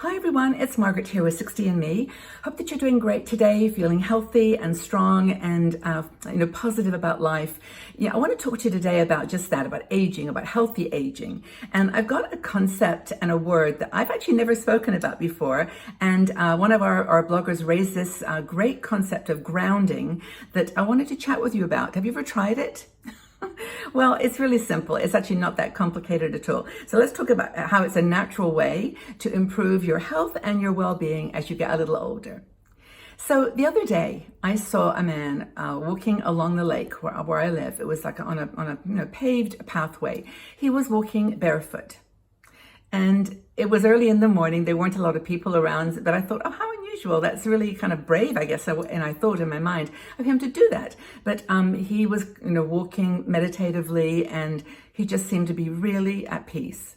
Hi everyone, it's Margaret here with 60 and Me. Hope that you're doing great today, feeling healthy and strong and positive about life. I want to talk to you today about just that, about aging, about healthy aging. And I've got a concept and a word that I've actually never spoken about before. And one of our bloggers raised this great concept of grounding that I wanted to chat with you about. Have you ever tried it? Well, it's really simple. It's actually not that complicated at all. So let's talk about how it's a natural way to improve your health and your well-being as you get a little older. So the other day, I saw a man walking along the lake where I live. It was like on a paved pathway. He was walking barefoot. And it was early in the morning. There weren't a lot of people around, but I thought, oh, how unusual. That's really kind of brave, I guess. And I thought in my mind of him to do that. But he was, walking meditatively, and he just seemed to be really at peace.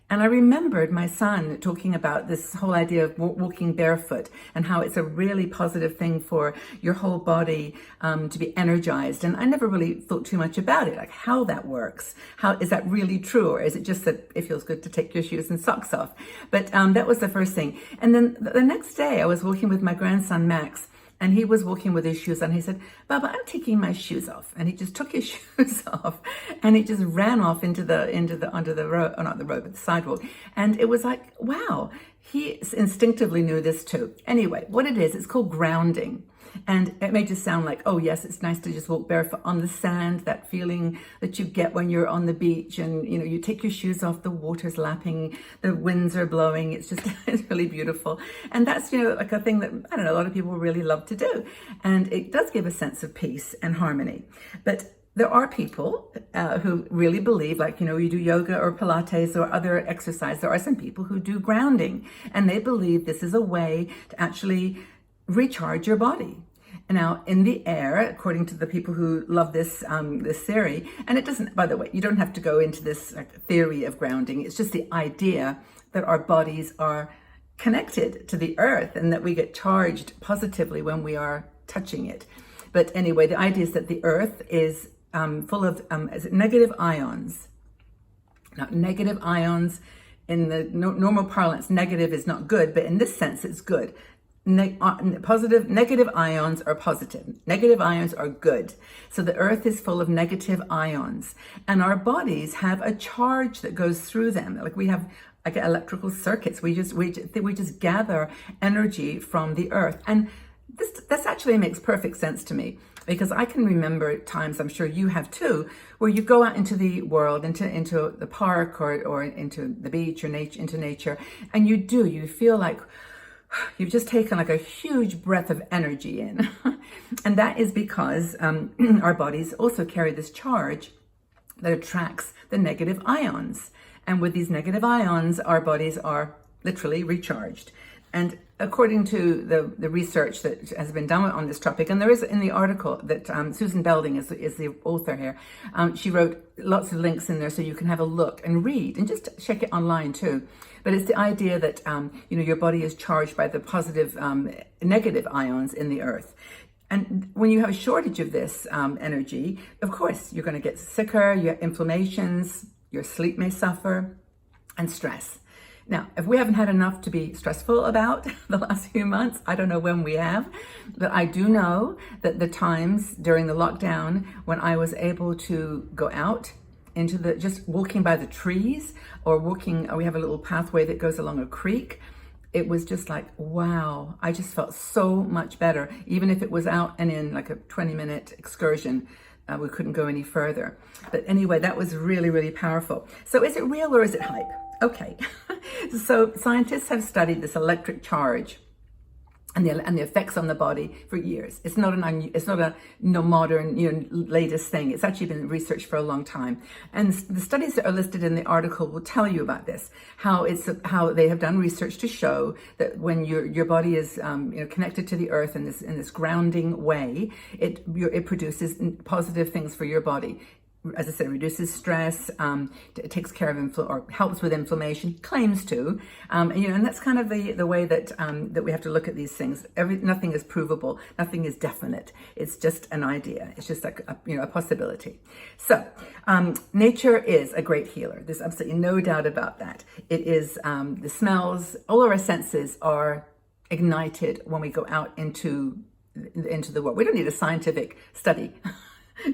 And I remembered my son talking about this whole idea of walking barefoot and how it's a really positive thing for your whole body to be energized. And I never really thought too much about it, like how that works. How is that really true? Or is it just that it feels good to take your shoes and socks off? But that was the first thing. And then the next day I was walking with my grandson, Max, and he was walking with his shoes on. He said, "Baba, I'm taking my shoes off." And he just took his shoes off and he just ran off onto the road, or not the road, but the sidewalk. And it was like, wow, he instinctively knew this too. Anyway, what it is, it's called grounding. And it may just sound like, oh yes, it's nice to just walk barefoot on the sand, that feeling that you get when you're on the beach and, you take your shoes off, the water's lapping, the winds are blowing. It's just, it's really beautiful. And that's, like a thing that, I don't know, a lot of people really love to do. And it does give a sense of peace and harmony. But there are people who really believe, like, you do yoga or Pilates or other exercise. There are some people who do grounding, and they believe this is a way to actually recharge your body. Now, in the air, according to the people who love this theory, and it doesn't, by the way, you don't have to go into this theory of grounding. It's just the idea that our bodies are connected to the earth and that we get charged positively when we are touching it. But anyway, the idea is that the earth is full of negative ions. Now, negative ions, in the normal parlance, negative is not good, but in this sense, it's good. Negative ions are positive. Negative ions are good. So the earth is full of negative ions, and our bodies have a charge that goes through them. Like we have electrical circuits. We just gather energy from the earth, and this actually makes perfect sense to me, because I can remember times, I'm sure you have too, where you go out into the world, into the park or into the beach or into nature, and you feel like you've just taken like a huge breath of energy in. And that is because our bodies also carry this charge that attracts the negative ions. And with these negative ions, our bodies are literally recharged. And according to the research that has been done on this topic, and there is in the article that Susan Belding is the author here, she wrote lots of links in there so you can have a look and read and just check it online too. But it's the idea that, your body is charged by the positive, negative ions in the earth. And when you have a shortage of this energy, of course, you're going to get sicker, you have inflammations, your sleep may suffer, and stress. Now, if we haven't had enough to be stressful about the last few months, I don't know when we have, but I do know that the times during the lockdown when I was able to go out into just walking by the trees or we have a little pathway that goes along a creek, it was just like, wow, I just felt so much better. Even if it was out and in like a 20-minute excursion, we couldn't go any further. But anyway, that was really, really powerful. So is it real or is it hype? Okay, so scientists have studied this electric charge and the effects on the body for years. It's not a modern, latest thing. It's actually been researched for a long time. And the studies that are listed in the article will tell you about this, how they have done research to show that when your body is connected to the earth in this grounding way, it produces positive things for your body. as I said, reduces stress, it takes care of or helps with inflammation, claims to, and that's kind of the way that that we have to look at these things. Nothing is provable, nothing is definite. It's just an idea. It's just like a possibility. So nature is a great healer. There's absolutely no doubt about that. It is the smells, all of our senses are ignited when we go out into the world. We don't need a scientific study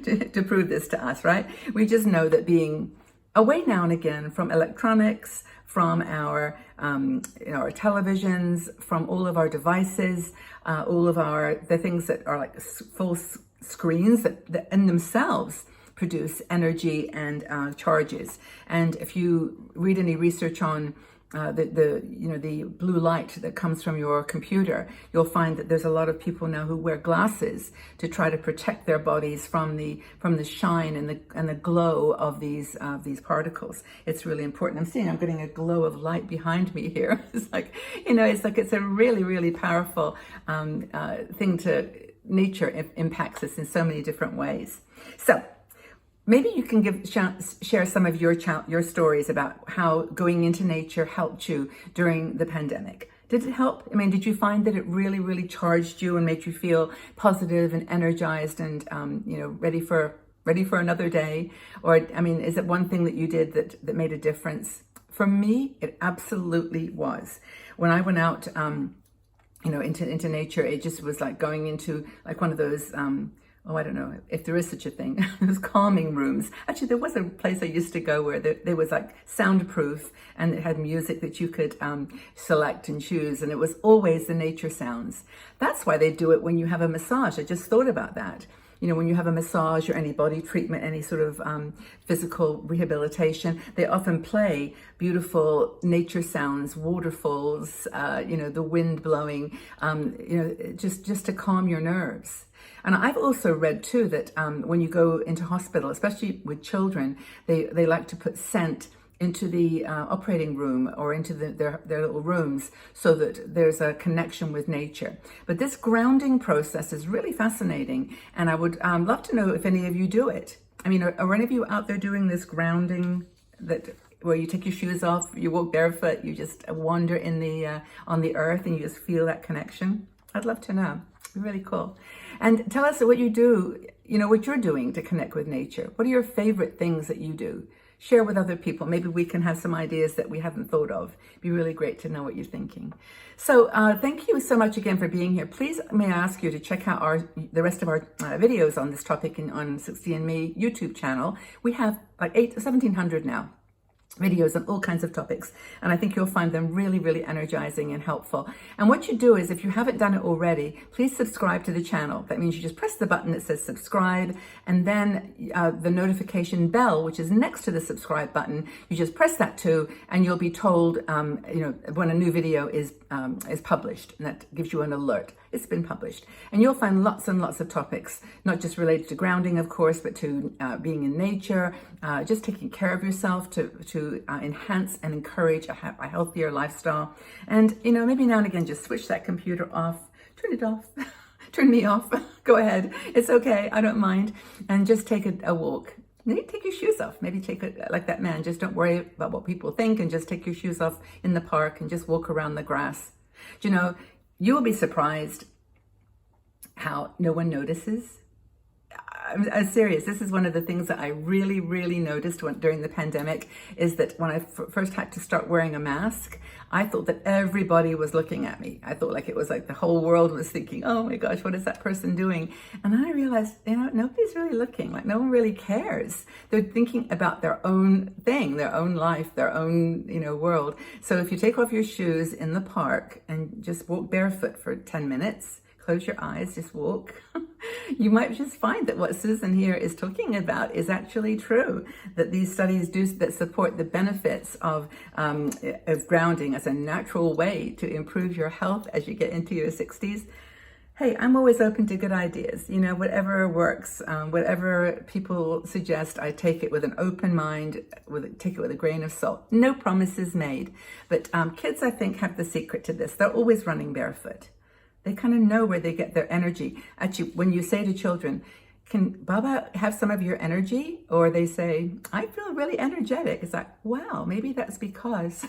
to prove this to us, right? We just know that being away now and again from electronics, from our our televisions, from all of our devices, all of the things that are like full screens that in themselves produce energy and charges. And if you read any research on the blue light that comes from your computer, you'll find that there's a lot of people now who wear glasses to try to protect their bodies from the shine and the glow of these particles. It's really important. I'm getting a glow of light behind me here. It's like it's a really, really powerful thing to nature. Impacts us in so many different ways. So maybe you can share some of your stories about how going into nature helped you during the pandemic. Did it help? I mean, did you find that it really, really charged you and made you feel positive and energized and ready for another day? Or is it one thing that you did that made a difference? For me, it absolutely was. When I went out, into nature, it just was like going into like one of those. I don't know if there is such a thing, those calming rooms. Actually, there was a place I used to go where there was like soundproof and it had music that you could select and choose. And it was always the nature sounds. That's why they do it when you have a massage. I just thought about that. When you have a massage or any body treatment, any sort of physical rehabilitation, they often play beautiful nature sounds, waterfalls, the wind blowing, just to calm your nerves. And I've also read too that when you go into hospital, especially with children, they like to put scent into the operating room or into their little rooms so that there's a connection with nature. But this grounding process is really fascinating, and I would love to know if any of you do it. Are any of you out there doing this grounding where you take your shoes off, you walk barefoot, you just wander on the earth and you just feel that connection? I'd love to know. It'd be really cool. And tell us what you do, what you're doing to connect with nature. What are your favorite things that you do? Share with other people. Maybe we can have some ideas that we haven't thought of. It'd be really great to know what you're thinking. So thank you so much again for being here. Please, may I ask you to check out the rest of our videos on this topic on 60andMe YouTube channel. We have like 1,700 now. Videos on all kinds of topics, and I think you'll find them really, really energizing and helpful. And what you do is, if you haven't done it already, please subscribe to the channel. That means you just press the button that says subscribe, and then the notification bell, which is next to the subscribe button, you just press that too, and you'll be told when a new video is published, and that gives you an alert. It's been published, and you'll find lots and lots of topics, not just related to grounding, of course, but to being in nature, just taking care of yourself to enhance and encourage a healthier lifestyle. And maybe now and again, just switch that computer off, turn it off, turn me off. Go ahead, it's okay, I don't mind, and just take a walk. Maybe take your shoes off. Maybe take it like that man. Just don't worry about what people think, and just take your shoes off in the park and just walk around the grass. You will be surprised how no one notices. I'm serious. This is one of the things that I really, really noticed during the pandemic, is that when I first had to start wearing a mask, I thought that everybody was looking at me. I thought it was like the whole world was thinking, oh my gosh, what is that person doing? And then I realized, nobody's really looking. No one really cares. They're thinking about their own thing, their own life, their own, world. So if you take off your shoes in the park and just walk barefoot for 10 minutes, close your eyes, just walk, you might just find that what Susan here is talking about is actually true, that these studies that support the benefits of grounding as a natural way to improve your health as you get into your 60s. Hey, I'm always open to good ideas. Whatever works, whatever people suggest, I take it with an open mind, take it with a grain of salt. No promises made. But kids, I think, have the secret to this. They're always running barefoot. They kind of know where they get their energy. Actually, when you say to children, can Baba have some of your energy? Or they say, I feel really energetic. It's like, wow, maybe that's because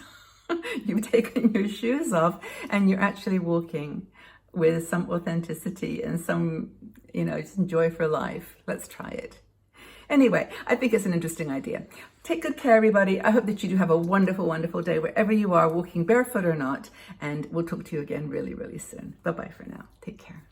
you've taken your shoes off and you're actually walking with some authenticity and some, some joy for life. Let's try it. Anyway, I think it's an interesting idea. Take good care, everybody. I hope that you do have a wonderful, wonderful day wherever you are, walking barefoot or not. And we'll talk to you again really, really soon. Bye-bye for now. Take care.